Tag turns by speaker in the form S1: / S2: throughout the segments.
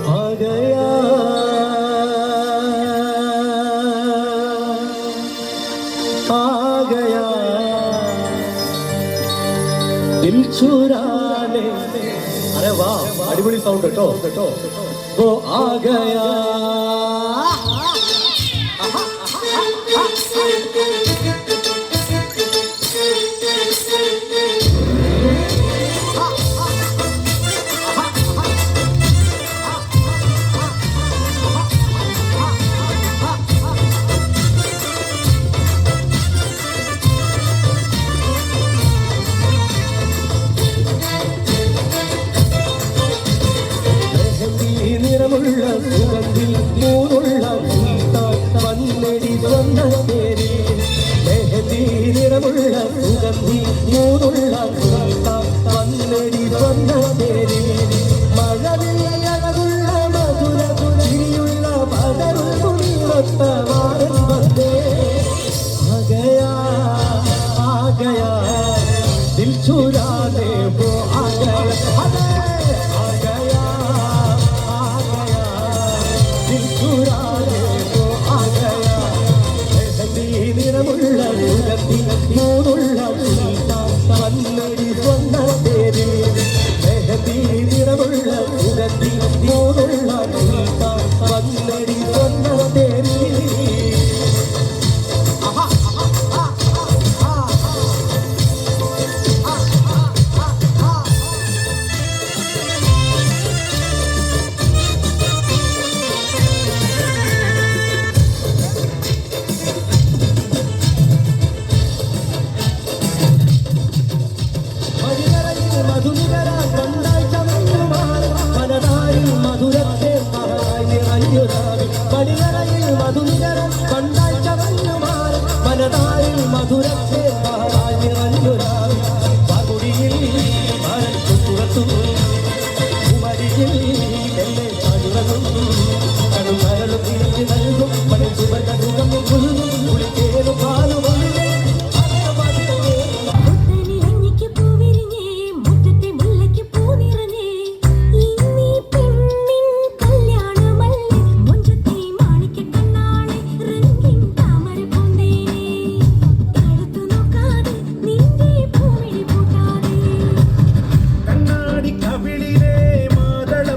S1: आ गया आ गया दिल चुराने अरे वाह अടിപൊളി സൗണ്ട് കേട്ടോ वो आ गया സുഗന്ധിൽ മൂന്നുള്ള വന്നടി വന്ന പേര് മെഹന്തി നിറമുള്ള സുഗന്ധിൽ മൂന്നുള്ള വന്നടി വന്ന പേര് മഴവില്ലഴകുള്ള മധുര ചിരിയുള്ള പകരുത്ത മാരൻ വന്നേ ആ ഗയാ ദിൽ ചുരാനെ वो आ गया മൂന്നുള്ള വന്നടി വന്ന പേര് മെഹന്തി നിറമുള്ള സുഗന്ധി മൂന്നുള്ള വന്നടി വന്ന പേര് മണിയറയിൽ മധുനികരം കണ്ടാൽ ചവഞ്ഞുമാറി മനതാരിൽ മധുരത്തെ നിറഞ്ഞുരാവി പകുടിയിൽ മരം പുറത്തു കുമരിയിൽ എന്നെ പടുവതും കടുമരളും തിരിച്ചു നൽകും മണി സുഖം കുളിക്കേലും പാലും കവിളിലെ മാതള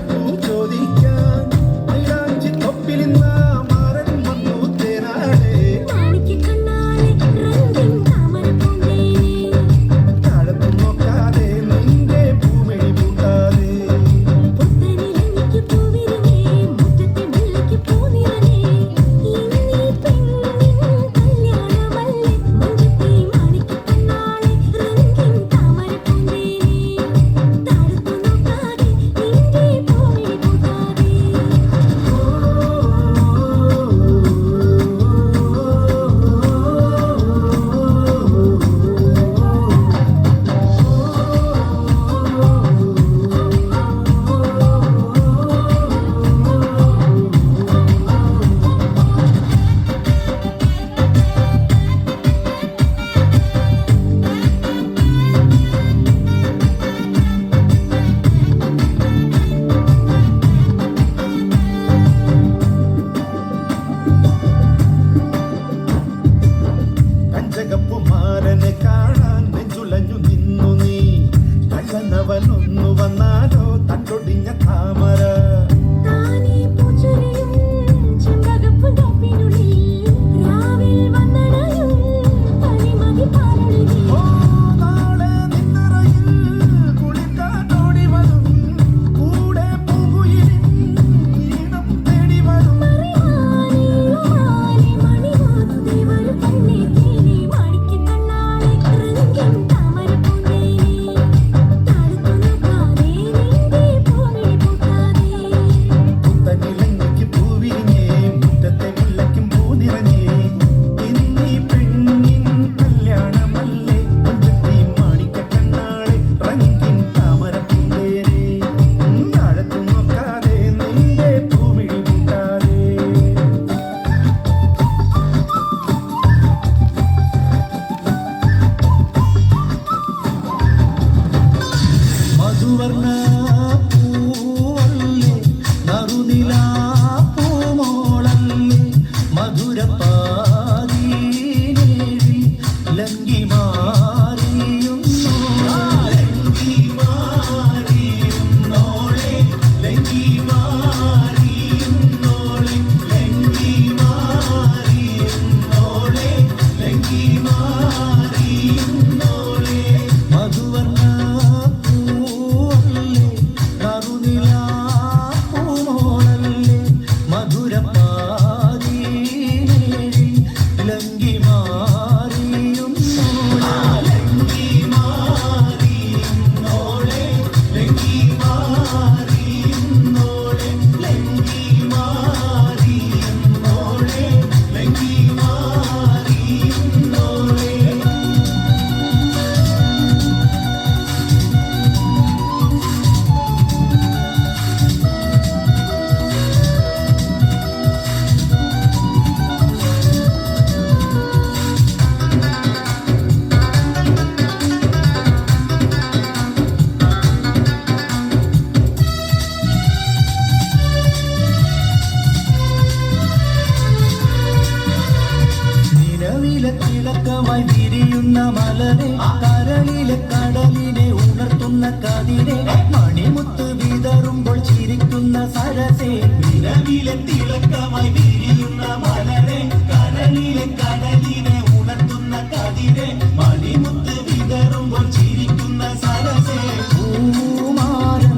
S1: കരളിലെ തിളക്കമായി വിരിയുന്ന മലരെ കരളിലെ കടലിനെ ഉണർത്തുന്ന കതിരെ മണിമുത്ത് വിതറുമ്പോൾ ചിരിക്കുന്ന സരസേ നിലവിലെ തിളക്കമായി വിരിയുന്ന മലരെ കരളിലെ കടലിനെ ഉണർത്തുന്ന കതിരെ മണിമുത്ത് വിതറുമ്പോൾ ചിരിക്കുന്ന സരസേ പൂമാരം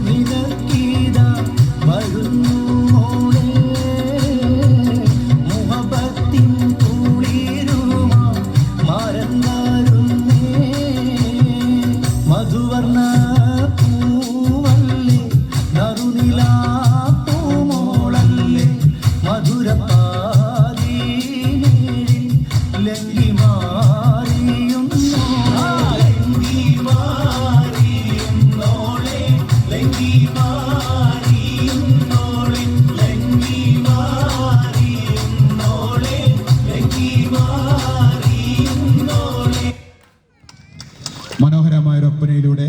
S1: നിനക്കീത വരുന്നു മോളെ മുഹബത്തിൻ കുളിരുമാ മറന്നാരുന്നേ മധുവർണ്ണ പൂവല്ലേ നറുനിലാ പൂമോളല്ലേ മധുരപ്പാതീനേഴിൽ ലങ്കി മാറിയുന്നോളെ ലങ്കി മാറിയുന്നോളെ ലങ്കി മാറിയുന്നോളെ ലങ്കി മാറിയുന്നോളെ.
S2: മനോഹരമായ ഒരു ഒപ്പനയിലൂടെ